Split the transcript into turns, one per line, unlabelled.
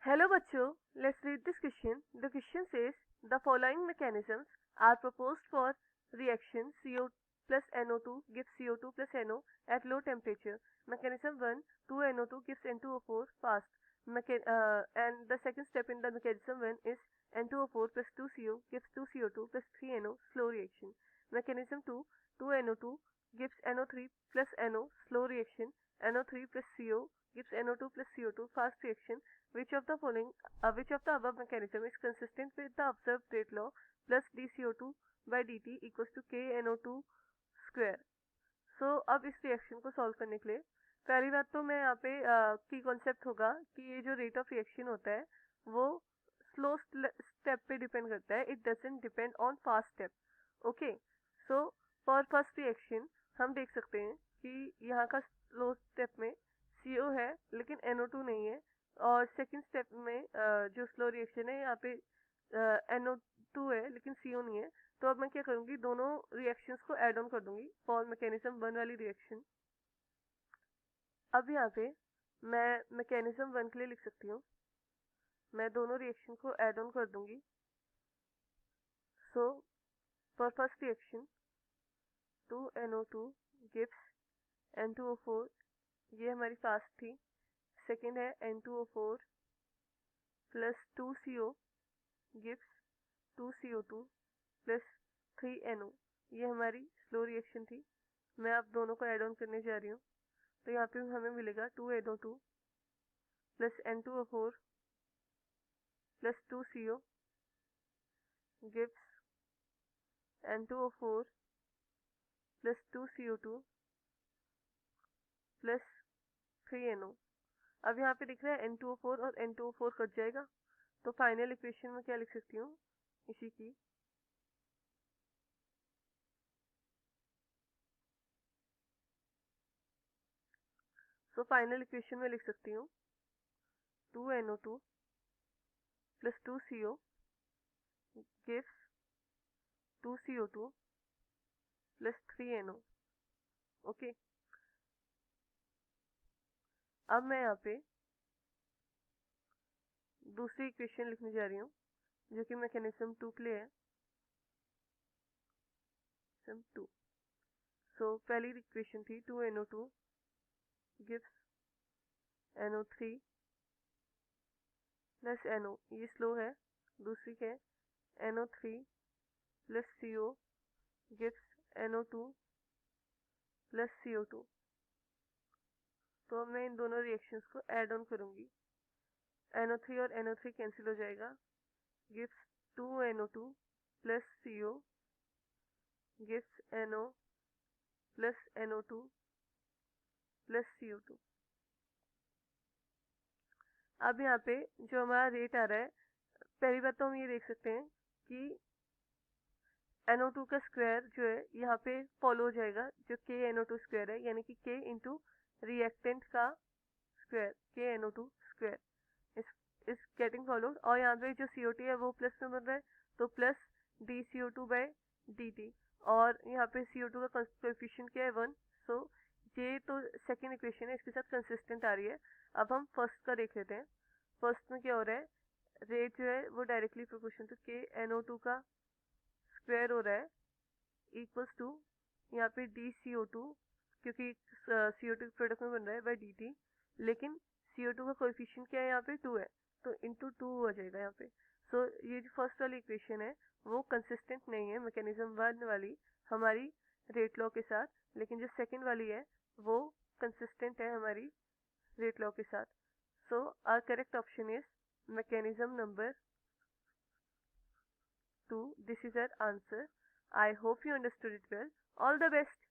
Hello bachcho, let's read this question. The question says the following mechanisms are proposed for reaction CO plus NO2 gives CO2 plus NO at low temperature. Mechanism 1, 2NO2 gives N2O4 fast. And the second step in the mechanism 1 is N2O4 plus 2CO gives 2CO2 plus 3NO slow reaction. Mechanism 2, 2NO2 gives NO3 plus NO slow reaction. NO3 plus CO gives NO2 plus CO2 fast reaction. Which of the above mechanism is consistent with the observed rate law plus dCO2 by dt equals to KNO2 square. So अब इस reaction को solve करने के लिए पहली बात तो मैं यहाँ पे की कॉन्सेप्ट होगा कि ये जो रेट ऑफ रिएक्शन होता है वो स्लो स्टेप पे डिपेंड करता है. It doesn't depend on fast step. Okay, so for first reaction हम देख सकते हैं कि यहाँ का स्लो स्टेप में CO है लेकिन NO2 नहीं है, और सेकंड स्टेप में जो स्लो रिएक्शन है यहाँ पे NO2 है लेकिन CO नहीं है. तो अब मैं क्या करूँगी, दोनों रिएक्शंस को ऐड ऑन कर दूंगी फॉर मैकेनिज्म 1 वाली रिएक्शन. अब यहाँ पे मैं मैकेनिज्म 1 के लिए लिख सकती हूँ. मैं दोनों रिएक्शन को ऐड ऑन कर दूंगी. So for first reaction 2NO2 gives N2O4, ये हमारी फास्ट थी. सेकेंड है N2O4 plus 2CO gives 2CO2 plus 3NO, ये हमारी स्लो रिएक्शन थी. मैं अब दोनों को ऐड ऑन करने जा रही हूँ. तो यहाँ पे हमें मिलेगा 2NO2 plus N2O4 plus 2CO gives N2O4 plus 2CO2 plus 3NO. अब यहाँ पे दिख रहा है N2O4 और N2O4 कट जाएगा. तो फाइनल इक्वेशन में क्या लिख सकती हूँ इसी की. सो फाइनल इक्वेशन में लिख सकती हूँ 2NO2 plus 2CO gives 2CO2 plus 3NO. Okay, अब मैं यहाँ पे दूसरी इक्वेशन लिखने जा रही हूँ जो कि मैकेनिज्म 2 के लिए है. सम 2. सो पहली इक्वेशन थी 2NO2 gives NO3 plus NO, ये स्लो है. दूसरी है NO3 plus CO gives NO2 plus CO2. तो मैं इन दोनों रिएक्शंस को ऐड ऑन करूंगी. NO3 और NO3 कैंसिल हो जाएगा. Gives 2NO2 plus CO gives NO plus NO2 plus CO2. अब यहाँ पे जो हमारा रेट आ रहा है, पहली बात तो हम ये देख सकते हैं कि NO2 का स्क्वायर जो है यहाँ पे फॉलो हो जाएगा जो KNO2 स्क्वायर है, यानी कि K इंटू रिएक्टेंट का स्क्वायर KNO2 स्क्वायर इस गेटिंग फॉलोड. और यहाँ पे जो CO2 है वो प्लस में बन रहा है तो प्लस dCO2 बाय dt, और यहाँ पे CO2 का कोएफिशिएंट क्या है 1. सो ये तो सेकेंड इक्वेशन है, इसके साथ कंसिस्टेंट आ रही है. अब हम फर्स्ट का देख लेते हैं. फर्स्ट में क्या हो रहा है, रेट जो है वो डायरेक्टली प्रोपोर्शनल टू KNO2 का स्क्वायर हो रहा है इक्वल्स टू यहाँ पे dCO2, क्योंकि CO2 प्रोडक्ट में बन रहा है बाय dt, लेकिन CO2 का कोएफिशिएंट क्या है यहाँ पे 2 है तो इंटू 2 हो जाएगा यहाँ पे. सो ये जो फर्स्ट वाली इक्वेशन है वो कंसिस्टेंट नहीं है मैकेनिज्म 1 वाली हमारी रेट लॉ के साथ, लेकिन जो सेकंड वाली है वो कंसिस्टेंट है हमारी रेट लॉ के साथ. So our correct option is mechanism number 2. This is our answer. I hope you understood it well. All the best.